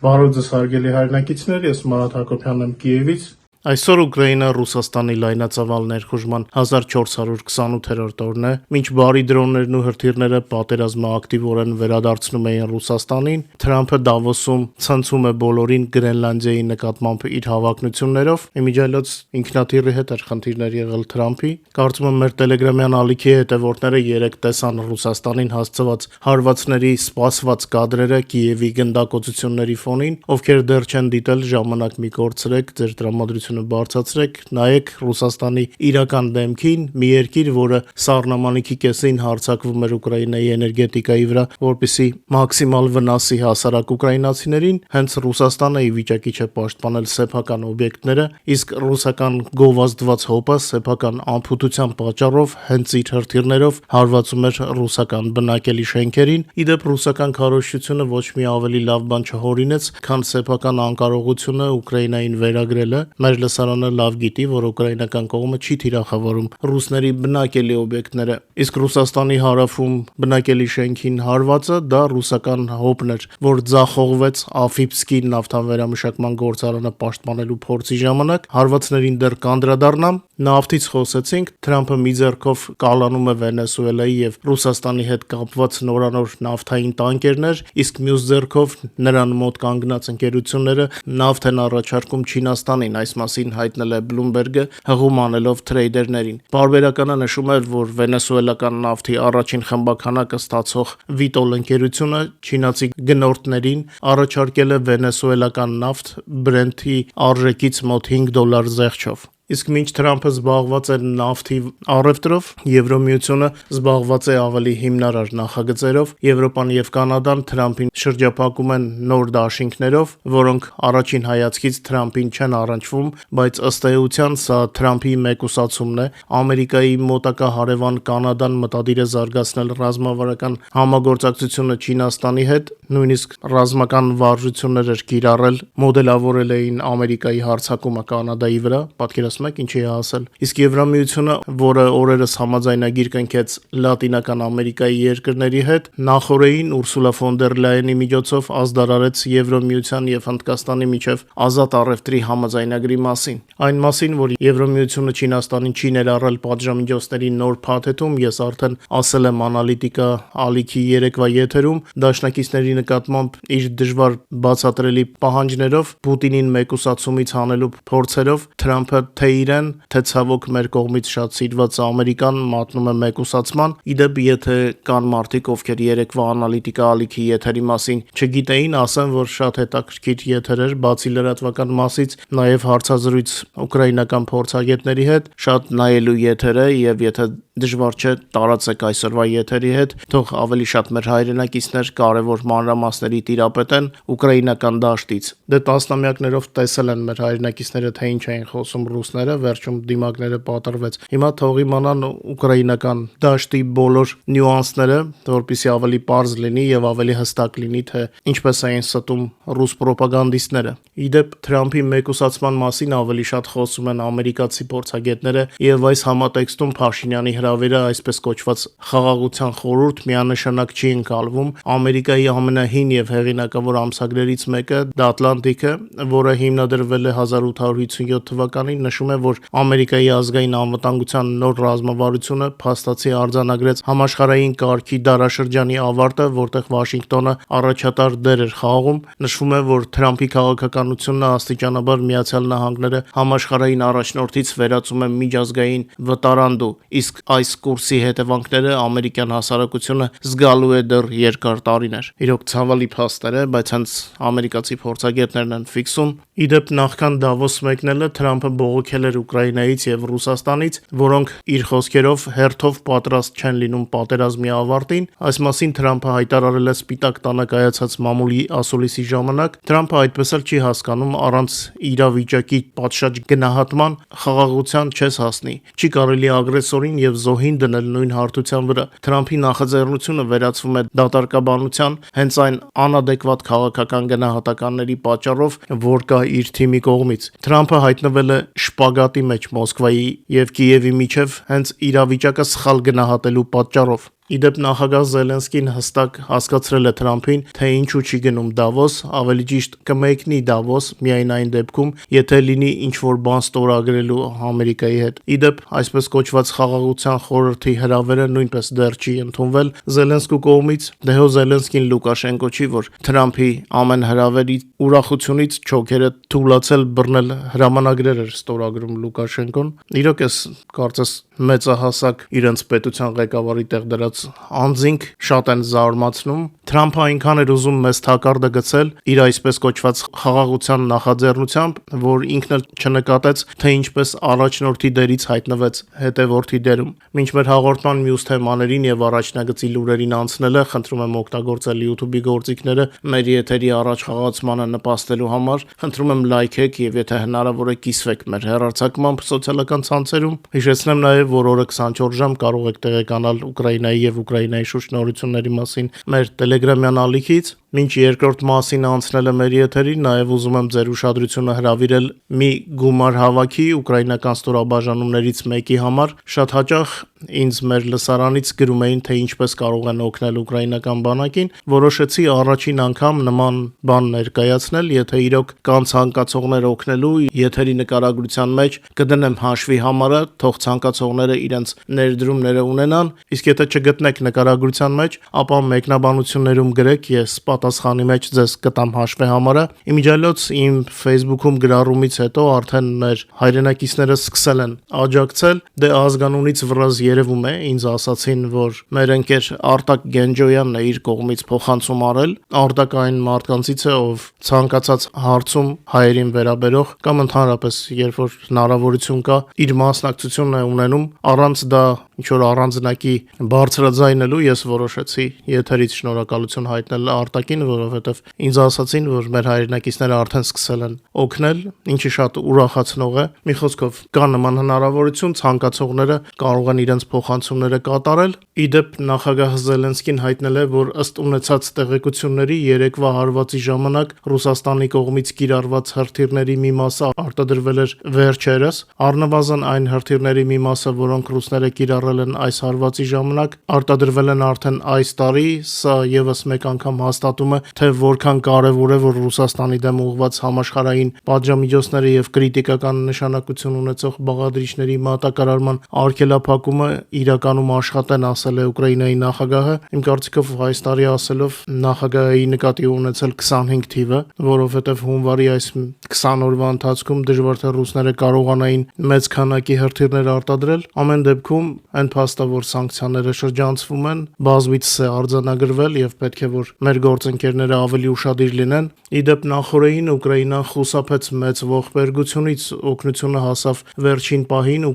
Բարոյ ձեզ հարգելի հայրենակիցներ, ես Մարատ Հակոբյանն եմ Կիևից։ Այսօր Ուկրաինա Ռուսաստանի լայնածավալ ներխուժման 1428-րդ օրն է, մինչ բարի դրոններն ու հրթիռները պատերազմը ակտիվորեն վերադարձնում էին Ռուսաստանին, Թրամփը Դավոսում ցնցում է բոլորին Գրենլանդիայի նկատմամբ իր հավակնություններով, իմիջիայլոց ինքնաթիռի հետ էր խնդիրներ եղել Թրամփի։ Կարծում եմ մեր տելեգրամյան ալիքի հետևորդները երեք տեսան Ռուսաստանին հասցված հարվածների սպասված կադրերը Կիևի գնդակոծությունների ֆոնին, ովքեր դեռ չեն դիտել, ժամանակ մի կորցրեք, ձեր տրամադրությունը բարձրացրեք, նայեք Ռուսաստանի իրական դեմքին, մի երկիր, որը սառնամանիքի կեսին հարձակվում էր Ուկրաինայի էներգետիկայի վրա, որպեսզի մաքսիմալ վնասի հասարակ ուկրաինացիներին, հենց Ռուսաստանը ի վիճակի չէ պաշտպանել սեփական օբյեկտները, իսկ ռուսական գովազդված հոպը սեփական անփութության պատճառով հենց իր հրթիռներով հարվածում էր ռուսական բնակելի շենքերին։ Իդեպ ռուսական քարոզչությունը ոչ մի ավելի լավ բան չհորինեց, քան սեփական անկարողությունը Ուկրաինային վերագրելը։ Մեր լսարանը լավ գիտի, որ ուկրաինական կողմը չի թիրախավորում ռուսների բնակելի օբյեկտները, իսկ Ռուսաստանի հարավում բնակելի շենքին հարվածը դա ռուսական հոպն էր, որ ձախողվեց Աֆիպսկի նավթավերամշակման գործարանը պաշտպանելու փորձի ժամանակ։ Հարվածներին դեռ կանդրադառնամ։ Նավթից խոսեցինք, Թրամփը մի ձեռքով կալանում է Վենեսուելայի եւ Ռուսաստանի հետ կապված նորանոր նավթային տանկերներ, իսկ մյուս ձեռքով նրան մոտ կանգնած ընկերությունները նավթ են առաջարկում Չինաստանին, այս մասին հայտնել է Bloomberg-ը, հղում անելով թրեյդերներին։ Պարբերականը նշում է, որ վենեսուելական նավթի առաջին խմբականակը ստացող Vitol ընկերությունը չինացի գնորդներին առաջարկել է վենեսուելական նավթ Brent-ի արժեքից մոտ $5 զեղչով։ Իսկ մինչ Թրամփը զբաղված է նավթի առևտրով, Եվրոմիությունը զբաղված է ավելի հիմնարար նախագծերով։ Եվրոպան եւ Կանադան Թրամփին շրջափակում են նոր դաշինքներով, որոնք առաջին հայացքից Թրամփին չեն առնչվում, բայց ըստ էության սա Թրամփի մեկուսացումն է։ Ամերիկայի մոտակա հարևան Կանադան մտադիր է զարգացնել ռազմավարական համագործակցությունը Չինաստանի հետ, նույնիսկ ռազմական վարժություններ էր կիրառել, մոդելավորել էին Ամերիկայի հարձակումը Կանադայի վրա, պատկերացնում եք ինչի է հասել։ Իսկ Եվրամիությունը, որը օրերս համաձայնագիր կնքեց Լատինական Ամերիկայի երկրների հետ, նախորդին Ուրսուլա ֆոն դեր Լայենի միջոցով ազդարարեց Եվրամիության եւ Հնդկաստանի միջև ազատ առևտրի համաձայնագրի մասին։ Այն մասին, որ Եվրամիությունը Չինաստանին չի ներառել պատժամիջոցների նոր փաթեթում, ես արդեն ասել եմ անալիտիկա ալիքի երեկվա եթերում, դաշնակիցների նկատմամբ իր դժվար բացատրելի պահանջներով, Պուտինին մեկուսացումից հանելու փորձերով Թրամփը թե իրեն, թե ցավոք մեր կողմից շատ սիրված Ամերիկան մատնում է մեկուսացման։ Իդեպ, եթե կան մարդիկ, ովքեր երեկվա անալիտիկա ալիքի եթերի մասին չգիտեին, ասեմ, որ շատ հետաքրքիր եթեր էր, բացի լրատվական մասից, նաև հարցազրույց ուկրաինական փորձագետների հետ, շատ նայելու եթեր է, եւ եթե դժվար չէ տարածեք այսօրվա եթերի հետ, թող ավելի շատ մեր հայրենակիցներ կարևոր մանրամասների տիրապետեն ուկրաինական դաշտից։ Դե տասնամյակներով տեսել են մեր հայրենակիցները, թե ինչ էին խոսում ռուսները, վերջում դիմակները պատրվեց։ Հիմա թող իմանան ուկրաինական դաշտի բոլոր նյուանսները, որպեսզի ավելի պարզ լինի եւ ավելի հստակ լինի, թե ինչպես էին ստում ռուս պրոպագանդիստները։ Իդեպ Թրամփի մեկուսացման մասին ավելի շատ խոսում են ամերիկացի փորձագետները, եւ այս համատեքստում Փաշինյանի հրավերը, այսպես կոչված խաղաղության խորհուրդ, միանշանակ չի ընկալվում։ Ամերիկայի ամենահին եւ հեղինակավոր ամսագրերից մեկը The Atlantic-ը, որը հիմնադրվել է 1857 թվականին, նշում է, որ Ամերիկայի ազգային անվտանգության նոր ռազմավարությունը փաստացի արձանագրեց համաշխարհային կարգի դարաշրջանի ավարտը, որտեղ Վաշինգտոնը առաջատար դեր էր խաղում։ Նշվում է, որ Թրամփի քաղաքականությունը աստիճանաբար Միացյալ Նահանգները համաշխարհային առաջնորդից վերածում է միջազգային վտարանդու, իսկ այս կուրսի հետևանքները ամերիկյան հասարակությունը զգալու է դեռ երկար տարիներ։ Իրոք ցավալի փաստեր է, բայց հենց ամերիկացի փորձագետներն են ֆիքսում։ Իդեպ նախքան Դավոս մեկնելը Թրամփը բողոքել էր Ուկրաինայից եւ Ռուսաստանից, որոնք իր խոսքերով հերթով պատրաստ չեն լինում պատերազմի ավարտին։ Այս մասին Թրամփը հայտարարել է Սպիտակ տանը կայացած մամուլի ասուլիսի ժամանակ։ Թրամփը այդպես էլ չի հասկանում, առանց իրավիճակի պատշաճ գնահատման խաղաղության չես հասնի։ Չի կարելի ագրեսորին եւ զոհին դնել նույն հարթության վրա։ Թրամփի նախաձեռնությունը վերածվում է դատարկաբանության, հենց այն անադեկվատ քաղաքական գնահատականների պատճառով, որ կա իր թիմի կողմից։ Թրամփը հայտնվել է շպագատի մեջ Մոսկվայի եւ Կիևի միջև հենց իրավիճակը սխալ գնահատելու պատճառով։ Իդեպ նախագահ Զելենսկին հստակ հասկացրել է Թրամփին, թե ինչու չի գնում Դավոս, ավելի ճիշտ կմեկնի Դավոս միայն այն դեպքում, եթե լինի ինչ-որ բան ստորագրելու Ամերիկայի հետ։ Իդեպ այսպես կոչված խաղաղության խորհրդի հրավերը նույնպես դեռ չի ընդունվել Զելենսկու կողմից, դեհո Զելենսկին Լուկաշենկո չի, որ Թրամփի ամեն հրավերի ուրախությունից չոքերը թուլացել բռնել հրամանագրեր էր ստորագրում Լուկաշենկոն։ Իրոք էս կարծես մեծահասակ իրենց պետության ղեկավարի տեղ դրած անձինք շատ են զարմացնում։ Թրամփը այնքան էր ուզում մեզ թակարդը գցել իր այսպես կոչված խաղաղության նախաձեռնությամբ, որ ինքն էլ չնկատեց, թե ինչպես առաջնորդի դերից հայտնվեց հետևորդի դերում։ Մինչ մեր հաղորդման մյուս թեմաներին եւ առաջնագծի լուրերին անցնելը, խնդրում եմ օգտագործել YouTube-ի գործիքները մեր եթերի առաջ խաղացմանը նպաստելու համար։ Խնդրում եմ լայքեք եւ եթե հնարավոր է կիսվեք մեր հեռարձակմամբ սոցիալական ցանցերում։ Հիշեցնեմ նաեւ, որ օրը 24 ժամ կարող եք տեղեկանալ Ուկրաինայի եւ Ուկրաինայի շուրջնորությունների մասին մեր Telegram-յան ալիքից։ Մինչ երկրորդ մասին անցնելը մեր եթերին, նաև ուզում եմ ձեր ուշադրությունը հրավիրել մի գումար հավաքի ուկրաինական ստորաբաժանումներից մեկի համար։ Շատ հաճախ ինձ մեր լսարանից գրում էին, թե ինչպես կարող են օգնել ուկրաինական բանակին։ Որոշեցի առաջին անգամ նման բան ներկայացնել, եթե իրոք կան ցանկացողներ օգնելու, եթերի նկարագրության մեջ կդնեմ հաշվի համարը, թող ցանկացողները իրենց ներդրումները ունենան, իսկ եթե չգտնեք նկարագրության մեջ, ապա մեկնաբանություններում գրեք, ես պատասխանի մեջ ձեզ կտամ հաշվի համարը։ Իմիջիայլոց իմ Facebook-ում գրառումից հետո արդեն մեր հայրենակիցները սկսել են աջակցել, դե ազգանունից վրազ երևում է, ինձ ասացին, որ մեր ընկեր Արտակ Գենջոյանն է իր կողմից փոխանցում արել, Արտակ այն մարդկանցից է, ով ցանկացած հարցում հայերին վերաբերող կամ ընդհանրապես երբ որ հնարավորություն կա, իր մասնակցությունն է ունենում, առանց դա ինչ-որ առանձնակի բարձրաձայնելու ես որոշեցի եթերից շնորհակալություն հայտնել Արտակին, որովհետև ինձ ասացին, որ մեր հայրենակիցները արդեն սկսել են օգնել, ինչը շատ ուրախացնող է։ Մի խոսքով, կա նման հնարավորություն, ցանկացողները կարող են իրենց փոխանցումները կատարել։ Իդեպ նախագահ Զելենսկին հայտնել է, որ ըստ ունեցած տեղեկությունների երեկվա հարվածի ժամանակ Ռուսաստանի կողմից կիրառված հրթիռների մի մասը արտադրվել էր վերջերս, առնվազն այն հրթիռների մի մասը, որոնք ռուսները կիրառել են այս հարվածի ժամանակ, արտադրվել են արդեն այս տարի։ Սա եւս մեկ անգամ հաստատում է, թե որքան կարևոր է, որ Ռուսաստանի դեմ ուղղված համաշխարհային պատժամիջոցները եւ կրիտիկական նշանակություն ունեցող բաղադրիչների մատակարարման արգելափակումը իրականում աշխատեն, ասել է Ուկրաինայի նախագահը։ Իմ կարծիքով այս տարի ասելով նախագահի նկատի ունեցել 25 թիվը, որովհետև հունվարի այս 20 օրվա ընթացքում դժվար թե ռուսները կարողանային մեծ քանակի հրթիռներ արտադրել։ Ամեն դեպքում այն փաստը, որ սանկցիաները շրջանցվում են, բազմիցս է արձանագրվել եւ պետք է որ մեր գործընկերները ավելի ուշադիր լինեն։ Իդեպ նախորդին Ուկրաինան խուսափեց մեծ ողբերգությունից, օգնությունը հասավ վերջին պահին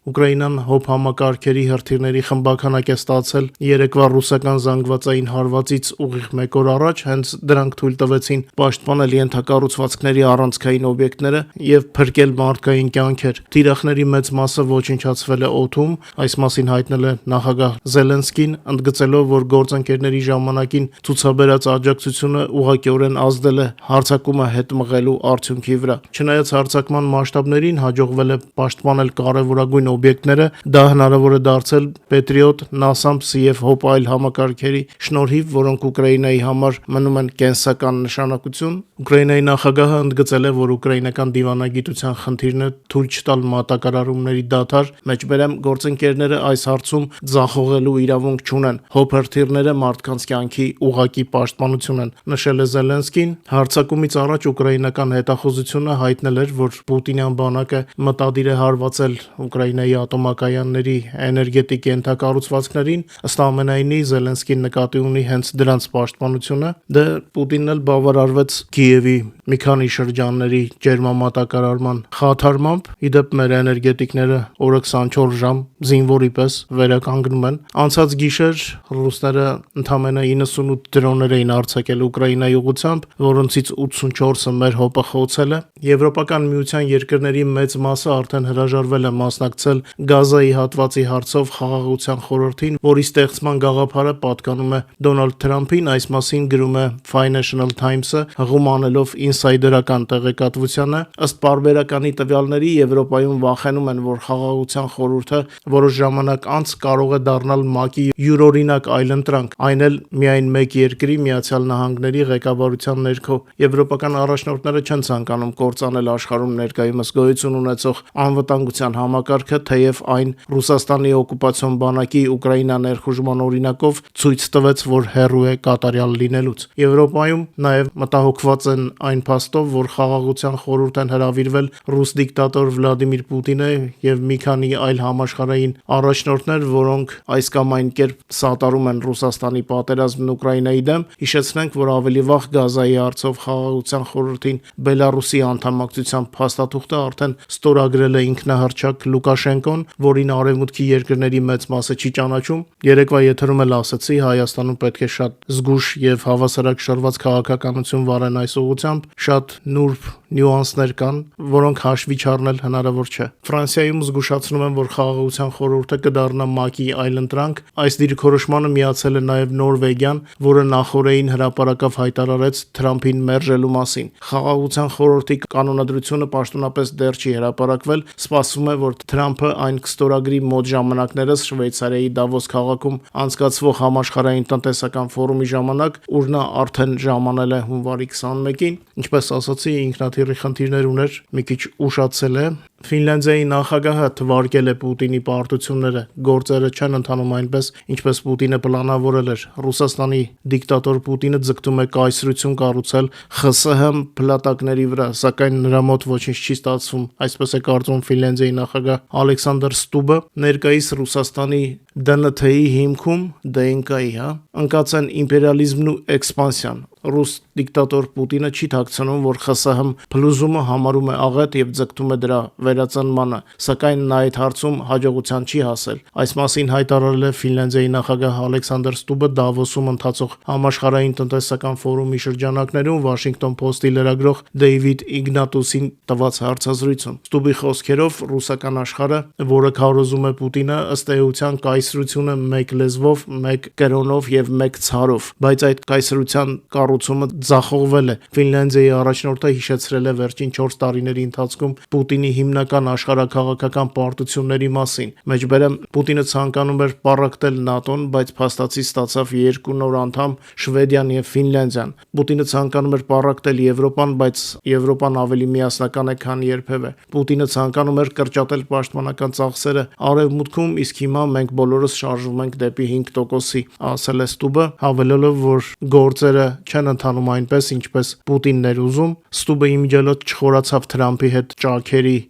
Ուկրաինան հոբ համակարգերի հրթիռների խմբականակ է ստացել երեկվա ռուսական զանգվածային հարվածից ուղիղ 1 օր առաջ, հենց դրանք թույլ տվեցին պաշտպանել ենթակառուցվածքների առանցքային օբյեկտները եւ փրկել մարդկային կյանքեր։ Թիրախների մեծ մասը ոչնչացվել է օդում, այս մասին հայտնել է նախագահ Զելենսկին, ընդգծելով, որ գործընկերների ժամանակին ցուցաբերած աջակցությունը ուղղակիորեն ազդել է հարձակումը հետ մղելու արդյունքի վրա։ Չնայած հարձակման մասշտաբներին հաջողվել է պաշտպանել կարևորագույն օբյեկտները, դա հնարավոր է դարձել Patriot, NASAMS եւ հոբ այլ համակարգերի շնորհիվ, որոնք Ուկրաինայի համար մնում են կենսական նշանակություն։ Ուկրաինայի նախագահը ընդգծել է, որ ուկրաինական դիվանագիտության խնդիրն է թույլ չտալ մատակարարումների դադար, մեջբերեմ գործընկերները այս հարցում ձախողելու իրավունք չունեն։ Հոբ հրթիռները մարդկանց կյանքի ուղղակի պաշտպանություն են, նշել է Զելենսկին։ Հարձակումից առաջ ուկրաինական հետախուզությունը հայտնել էր, որ Պուտինյան բանակը մտադիր է հարվածել Ուկրաինայի ատոմակայանների էներգետիկ ենթակառուցվածքներին, ըստ ամենայնի Զելենսկին նկատի ունի հենց դրանց պաշտպանությունը։ Դե Պուտինն էլ բավարարվեց Կիևի մի քանի շրջանների ջերմամատակարարման խաթարմամբ։ Իդեպ մեր էներգետիկները օրը 24 ժամ զինվորի պես վերականգնում են։ Անցած գիշեր ռուսները ընդամենը 98 դրոններ էին արձակել Ուկրաինայի ուղղությամբ, որոնցից 84-ը մեր հոպը խոցել է։ Եվրոպական միության երկրների մեծ մասը արդեն հրաժարվել է մասնակցել Գազայի հատվածի հարցով խաղաղության խորհրդին, որի ստեղծման գաղափարը պատկանում է Դոնալդ Թրամփին, այս մասին գրում է Financial Times-ը, հղում անելով ինսայդերական տեղեկատվությանը, ըստ պարբերականի տվյալների, Եվրոպայում վախենում են, որ Խաղաղության խորհուրդը որոշ ժամանակ անց կարող է դառնալ ՄԱԿ-ի յուրօրինակ այլընտրանք, այն էլ միայն մեկ երկրի՝ Միացյալ Նահանգների ղեկավարության ներքո։ Եվրոպական առաջնորդները չեն ցանկանում կործանել աշխարհում ներկայումս գոյություն ունեցող անվտանգության համակարգը, թեև այն Ռուսաստանի օկուպացիոն բանակի Ուկրաինա ներխուժման օրինակով ցույց տվեց, որ հեռու է կատարյալ լինելուց։ Եվրոպայում նաև մտահոգված են այն փաստով, որ Խաղաղության խորհուրդ են հրավիրվել ռուս դիկտատոր Վլադիմիր Պուտինը եւ մի քանի այլ համաշխարհային առաջնորդներ, որոնք այս կամ այն կերպ սատարում են Ռուսաստանի պատերազմն Ուկրաինայի դեմ։ Հիշեցնենք, որ ավելի վաղ Գազայի հարցով Խաղաղության խորհրդին Բելարուսի անդամակցության փաստաթուղթը արդեն ստորագրել է ինքնահռչակ Լուկաշենկոն, որին արևմուտքի երկրների մեծ մասը չի ճանաչում։ Երեկվա եթերում էլ ասացի, Հայաստանում պետք է շատ զգուշ եւ հավասարակշռված քաղաքականություն վարեն այս ուղղությամբ, շատ նուրբ նյուանսներ կան, որոնք հաշվի չառնել հնարավոր չէ։ Ֆրանսիայում զգուշացնում են, որ Խաղաղության խորհուրդը կդառնա ՄԱԿ-ի այլընտրանք։ Այս դիրքորոշմանը միացել է նաև Նորվեգիան, որը նախորդին հրապարակավ հայտարարեց Թրամփին մերժելու մասին։ Խաղաղության խորհրդի կանոնադրությունը պաշտոնապես դեռ չի հրապարակվել։ Սպասվում է, որ Թրամփը այն կստորագրի մոտ ժամանակներս Շվեյցարիայի Դավոս քաղաքում անցկացվող համաշխարհային տնտեսական ֆորումի ժամանակ, ուր նա արդեն ժամանել է հունվարի 21-ին։ Ինչպես ասացի, ինքնաթիռի խնդիրներ ուներ, մի քիչ ուշացել է։ Ֆինլանդիայի նախագահը թվարկել է Պուտինի պարտությունները, գործերը չեն ընթանում այնպես, ինչպես Պուտինը պլանավորել էր։ Ռուսաստանի դիկտատոր Պուտինը ձգտում է կայսրություն կառուցել ԽՍՀՄ փլատակների վրա, սակայն նրա մոտ ոչինչ չի ստացվում, այսպես է կարծում Ֆինլանդիայի նախագահ Ալեքսանդր Ստուբը։ Ներկայիս Ռուսաստանի ԴՆԹ-ի հիմքում ԴՆԿ-ի, ընկած են իմպերիալիզմն ու էքսպանսիան։ Ռուս դիկտատոր Պուտինը չի թաքցնում, որ ԽՍՀՄ փլուզումը համարում է աղետ եւ ձգտում է դրա վերածնմանը, սակայն նա այդ հարցում հաջողության չի հասել։ Այս մասին հայտարարել է Ֆինլանդիայի նախագահ Ալեքսանդր Ստուբը Դավոսում ընթացող համաշխարհային տնտեսական ֆորումի շրջանակներում Washington Post-ի լրագրող Դեյվիդ Իգնատուսին տված հարցազրույցում։ Ստուբի խոսքերով ռուսական աշխարհը, որը քարոզում է Պուտինը, ըստ էության կայսրությունը մեկ լեզվով, մեկ կրոնով եւ մեկ ցարով, բայց այդ կայսրության կառուցումը ձախողվել է։ Ֆինլանդիայի առաջնորդը հիշեցրել է վերջին 4 տարիների ընթացքում Պուտինի հիմնական աշխարհաքաղաքական պարտությունների մասին։ Մեջբերեմ, Պուտինը ցանկանում էր պառակտել ՆԱՏՕ-ն, բայց փաստացի ստացավ 2 նոր անդամ՝ Շվեդիան եւ Ֆինլանդիան։ Պուտինը ցանկանում էր պառակտել Եվրոպան, բայց Եվրոպան ավելի միասնական է, քան երբևէ։ Պուտինը ցանկանում էր կրճատել պաշտպանական ծախսերը Արևմուտքում, իսկ հիմա մենք բոլորս շարժվում ենք դեպի 5%-ի, ասել է Ստուբը, հավելելով, որ գործերը չեն ընթանում այնպես, ինչպես Պուտինն էր ուզում։ Ստուբը իմիջիալոց չխորացավ Թրամփի հետ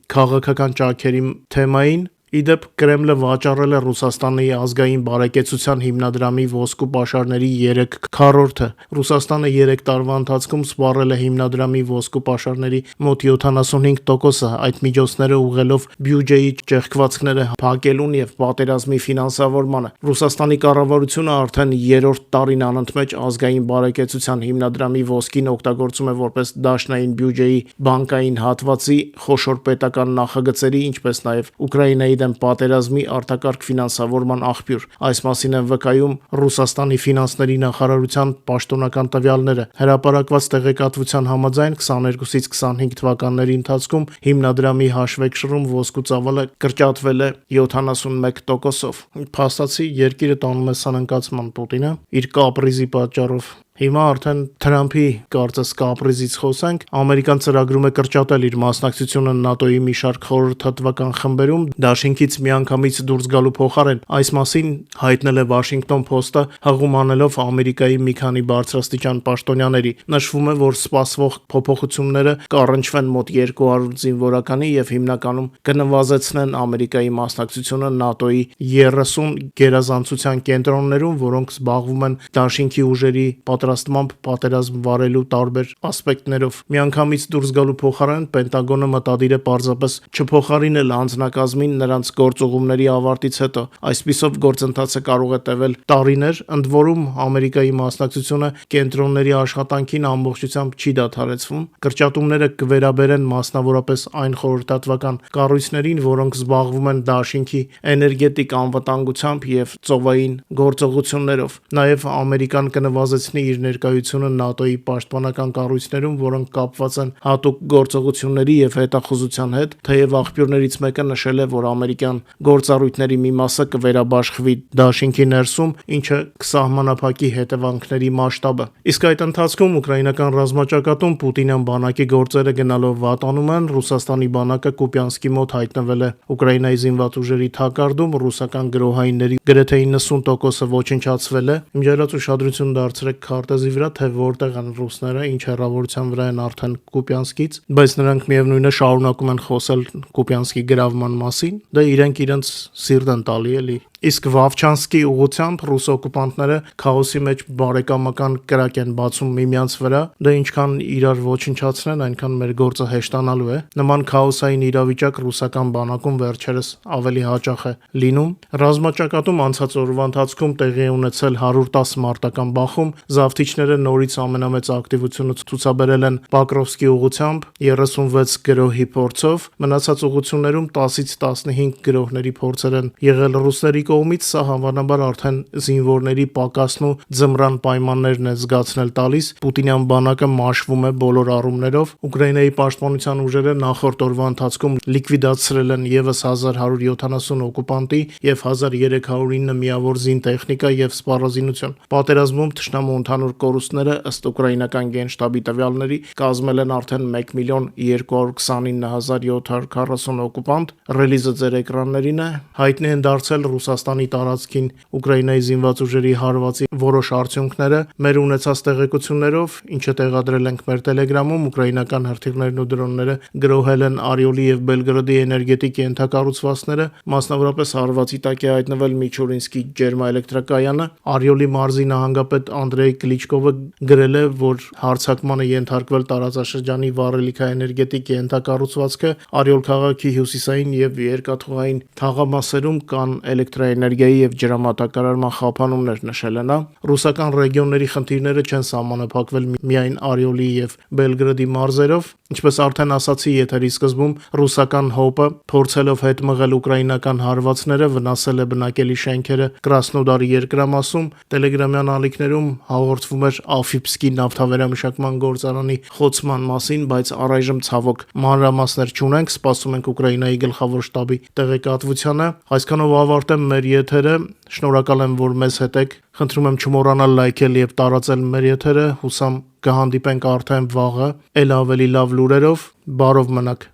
քաղաքական ճաքերի թեմային։ Իդեպ Կրեմլը վաճառել է Ռուսաստանի ազգային բարեկեցության հիմնադրամի ոսկու պաշարների 3/4-ը։ Ռուսաստանը 3 տարվա ընթացքում սպառել է հիմնադրամի ոսկու պաշարների մոտ 75%-ը, այդ միջոցները ուղղելով բյուջեի ճեղքվածքները փակելուն եւ պատերազմի ֆինանսավորմանը։ Ռուսաստանի կառավարությունը արդեն 3-րդ տարին անընդմեջ ազգային բարեկեցության հիմնադրամի ոսկին օգտագործում է որպես դաշնային բյուջեի բանկային հատվածի, խոշոր պետական նախագծերի, ինչպես նաեւ Ուկրաինայի դեմ պատերազմի արտակարգ ֆինանսավորման աղբյուր։ Այս մասին են վկայում Ռուսաստանի ֆինանսների նախարարության պաշտոնական տվյալները։ Հրապարակված տեղեկատվության համաձայն 22-ից 25 թվականների ընթացքում հիմնադրամի հաշվեկշռում ոսկու ծավալը կրճատվել է 71%-ով։ Փաստացի երկիրը տանում է սանանկացման Պուտինը իր կապրիզի պատճառով։ Հիմա արդեն Թրամփի կարծես կապրիզից խոսենք, Ամերիկան ծրագրում է կրճատել իր մասնակցությունը ՆԱՏՕ-ի մի շարք խորհրդատվական խմբերում, դաշինքից միանգամից դուրս գալու փոխարեն։ Այս մասին հայտնել է Washington Post-ը, հղում անելով Ամերիկայի մի քանի բարձրաստիճան պաշտոնյաների։ Նշվում է, որ սպասվող փոփոխությունները կառնչվեն մոտ 200 զինվորականի եւ հիմնականում կնվազեցնեն Ամերիկայի մասնակցությունը ՆԱՏՕ-ի 30 գերազանցության կենտրոններում, որոնք զբաղվում են դաշինքի ուժերի պատրաստմամբ պատերազմ վարելու տարբեր ասպեկտներով։ Միանգամից դուրս գալու փոխարեն Պենտագոնը մտադիր է պարզապես չփոխարինել անձնակազմին նրանց գործուղումների ավարտից հետո։ Այսպիսով գործընթացը կարող է տևել տարիներ, ընդ որում Ամերիկայի մասնակցությունը կենտրոնների աշխատանքին ամբողջությամբ չի դադարեցվում։ Կրճատումները կվերաբերեն մասնավորապես այն խորհրդատվական կառույցներին, որոնք զբաղվում են դաշինքի էներգետիկ անվտանգությամբ եւ ծովային գործողություններով։ Նաեւ Ամերիկան կնվազեցնի իր իր ներկայությունը ՆԱՏՕ-ի պաշտպանական կառույցներում, որոնք կապված են հատուկ գործողությունների եւ հետախուզության հետ, թեև աղբյուրներից մեկը նշել է, որ ամերիկյան գործառույթների մի մասը կվերաբաշխվի դաշինքի ներսում, ինչը կսահմանափակի հետևանքների մասշտաբը։ Իսկ այդ ընթացքում ուկրաինական ռազմաճակատում Պուտինյան բանակի գործերը գնալով վատանում են, Ռուսաստանի բանակը Կուպյանսկի մոտ հայտնվել է։ Ուկրաինայի զինված ուժերի թակարդում ռուսական գրոհայինների գրեթե 90%-ը ոչնչացվել է։ Իմջայլոց ուշադրություն դարձրեք քարտեզի վրա, թե որտեղ են ռուսները, ինչ հեռավորության վրա են արդեն Կուպյանսկից, բայց նրանք միևնույնն է շարունակում են խոսել Կուպյանսկի գրավման մասին, դա իրենք իրենց սիրտ են տալի էլի։ Իսկ Վավչանսկի ուղությամբ ռուս օկուպանտները քաոսի մեջ բարեկամական կրակ են բացում միմյանց վրա, դա ինչքան իրար ոչնչացնեն, այնքան մեր գործը հեշտանալու է։ Նման քաոսային իրավիճակ ռուսական բանակում վերջերս ավելի հաճախ է լինում։ Ռազմաճակատում անցած օրվա ընթացքում տեղի է ունեցել 110 մարտական բախում, զավթիչները նորից ամենամեծ ակտիվությունը ցուցաբերել են Պոկրովսկի ուղությամբ 36 գրոհի փորձով, մնացած ուղություններում 10-ից 15 գրոհների փորձեր են եղել ռուսների կողմից, սա հավանաբար արդեն զինվորների պակասն ու ձմռան պայմաններն է զգացնել տալիս։ Պուտինյան բանակը մաշվում է բոլոր առումներով։ Ուկրաինայի պաշտպանության ուժերը նախորդ օրվա ընթացքում լիկվիդացրել են եւս 1170 օկուպանտի եւ 1309 միավոր զինտեխնիկա եւ սպառազինություն։ Պատերազմում թշնամու ընդհանուր կորուստները ըստ ուկրաինական գենշտաբի տվյալների կազմել են արդեն 1,229,740 օկուպանտ։ Ռելիզը ձեր էկրաններին է։ Հայտնի են դարձել Ռուսաստանի տարածքին Ուկրաինայի զինված ուժերի հարվածի որոշ արդյունքները։ Մեր ունեցած տեղեկություններով, ինչը տեղադրել ենք մեր Telegram-ում, ուկրաինական հրթիռներն ու դրոնները գրոհել են Արիոլի եւ Բելգրադի էներգետիկ ենթակառուցվածքները, մասնավորապես հարվածի տակ է հայտնվել Միչուրինսկի ջերմաէլեկտրակայանը։ Արիոլի մարզի նահանգապետ Անդրեյ Կլիչկովը գրել է, որ հարձակմանը ենթարկվել տարածաշրջանի վառելիքաէներգետիկ ենթակառուցվածքը, Արիոլ քաղաքի հյուսիսային եւ երկաթուղային թաղամասերում կան էլեկտրաէներգիայի եւ ջրամատակարարման խափանումներ, նշել է նա։ Ռուսական ռեգիոնների խնդիրները չեն սահմանափակվել միայն Արիոլի եւ Բելգրադի մարզերով, ինչպես արդեն ասացի եթերի սկզբում, ռուսական ՀՕՊ-ը փորձելով հետ մղել ուկրաինական հարվածները վնասել է բնակելի շենքերը Կրասնոդարի երկրամասում։ Տելեգրամյան ալիքներում հաղորդվում էր Աֆիպսկի նավթավերամշակման գործարանի խոցման մասին, բայց առայժմ ցավոք մանրամասներ չունենք, սպասում ենք Ուկրաինայի գլխավոր շտաբի տեղեկատվությանը։ Այսքանով ավարտեմ մեր եթերը, շնորհակալ եմ, որ մեզ հետ եք, խնդրում եմ չմոռանալ լայքել եւ տարածել մեր եթերը, հուսամ կհանդիպենք արդեն վաղը, ել ավելի լավ լուրերով, բարով մնաք։